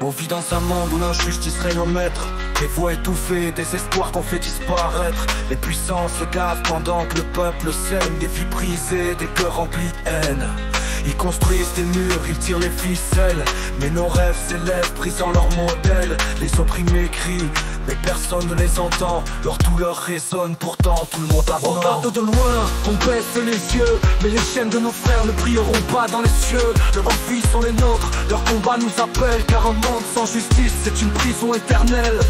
On vit dans un monde où l'injustice règne en maître. Des voix étouffées, des espoirs qu'on fait disparaître. Les puissants se gavent pendant que le peuple saigne. Des vies brisées, des cœurs remplis de haine. Ils construisent des murs, ils tirent les ficelles. Mais nos rêves s'élèvent, brisant leur modèle. Les opprimés crient, mais personne ne les entend. Leur douleur résonne, pourtant tout le monde attend. On regarde de loin, on baisse les yeux. Mais les chaînes de nos frères ne brilleront pas dans les cieux. Leurs envies sont les nôtres, leur combat nous appelle. Car un monde sans justice, c'est une prison éternelle.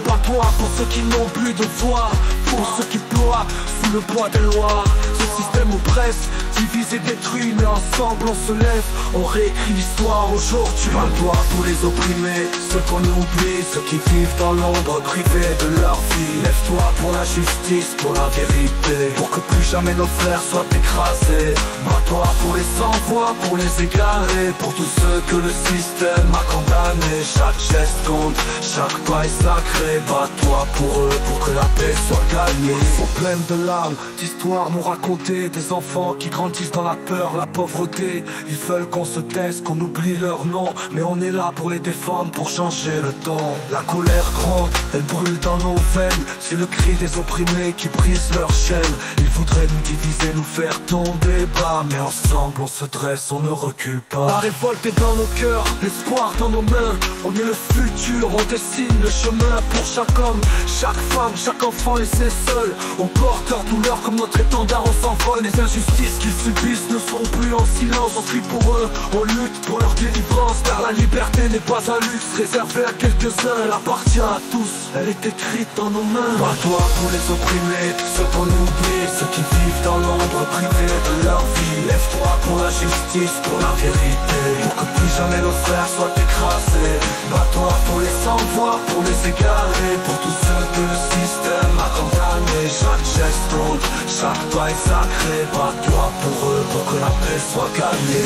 Bats-toi pour ceux qui n'ont plus de voix, pour ceux qui ploient sous le poids des lois. Ce système oppresse, divise et détruit, mais ensemble on se lève, on réécrit l'histoire aujourd'hui. Bats-toi pour les opprimés, ceux qu'on oublie, ceux qui vivent dans l'ombre, privés de leur vie. Lève-toi pour la justice, pour la vérité, pour que plus jamais nos frères soient écrasés. Bats-toi pour les sans-voix, pour les égarés, pour tous ceux que le système a condamnés. Chaque geste compte, chaque pas est sacré. Bats-toi pour eux, pour que la paix soit gagnée. Ils sont pleines de larmes, d'histoires nous raconter. Des enfants qui grandissent dans la peur, la pauvreté. Ils veulent qu'on se taise, qu'on oublie leur nom. Mais on est là pour les défendre, pour changer le temps. La colère gronde, elle brûle dans nos veines. C'est le cri des opprimés qui brisent leur chaîne. Ils voudraient nous diviser, nous faire tomber bas. Mais ensemble on se dresse, on ne recule pas. La révolte est dans nos cœurs, l'espoir dans nos mains. On est le futur, on dessine le chemin pour chaque homme, chaque femme, chaque enfant laissé seul. On porte leur douleur comme notre étendard, on s'envole. Les injustices qu'ils subissent ne seront plus en silence. On crie pour eux, on lutte pour leur délivrance. Car la liberté n'est pas un luxe réservé à quelques-uns. Elle appartient à tous, elle est écrite dans nos mains. Bats-toi pour les opprimés, ceux qu'on oublie, ceux qui vivent dans l'ombre, privés de leur vie. Lève-toi pour la justice, pour la vérité, pour que plus jamais nos frères soient écrasés. Bats-toi pour les sans-voix, pour les égarés, pour tous ceux que le système a condamnés. Chaque geste compte, chaque pas est sacré. Bats-toi pour eux, pour que la paix soit gagnée.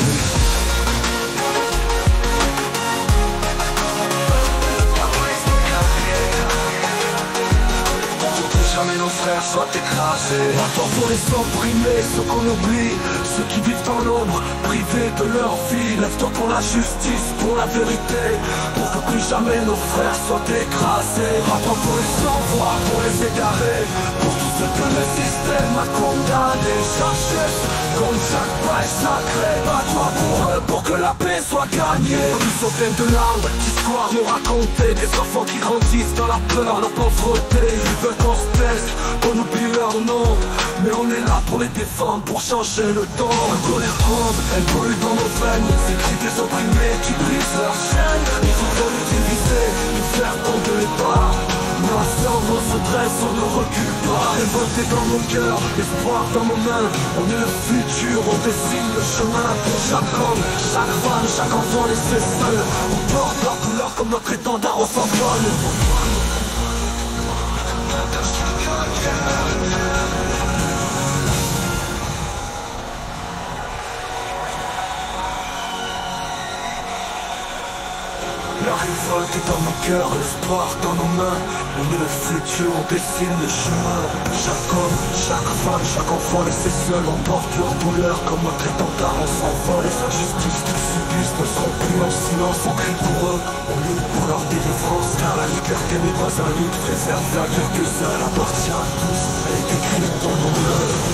Jamais nos frères soient écrasés. Bats-toi pour les opprimés, ceux qu'on oublie, ceux qui vivent dans l'ombre, privés de leur vie. Lève-toi pour la justice, pour la vérité, pour que plus jamais nos frères soient écrasés. Bats-toi pour les sans-voix, pour les égarés, pour tous ceux que le système a condamnés. Chaque geste, comme chaque pas est sacré. Bats-toi pour eux, pour que la paix soit gagnée. Ils sont pleins de larmes, d'histoires nous raconter. Des enfants qui grandissent dans la peur, la pauvreté. Ils veulent qu'on se taise, qu'on oublie leur nom. Mais on est là pour les défendre, pour changer le temps. La colère gronde, elle brûle dans nos veines. Ces cris des opprimés qui brisent leur chaîne. Ils voudraient nous diviser, nous faire tomber les bras. Mais ensemble on se dresse, on ne recule pas. Révolté dans nos cœurs, espoir dans nos mains. On est le futur, on dessine le chemin pour chaque homme, chaque femme, chaque enfant laissé seul. On porte leur couleur comme notre étendard, on s'envole. La révolte est dans nos cœurs, l'espoir dans nos mains. On est le futur, on dessine le chemin. Chaque homme, chaque femme, chaque enfant laissé seul. On porte leur douleur comme notre étendard, on s'envole. Les injustices qu'ils subissent ne seront plus en silence. On crie pour eux, on lutte pour leur délivrance. Car la liberté n'est pas un lutte réservé à quelques-uns. Elle appartient à tous, elle est écrite dans nos mains.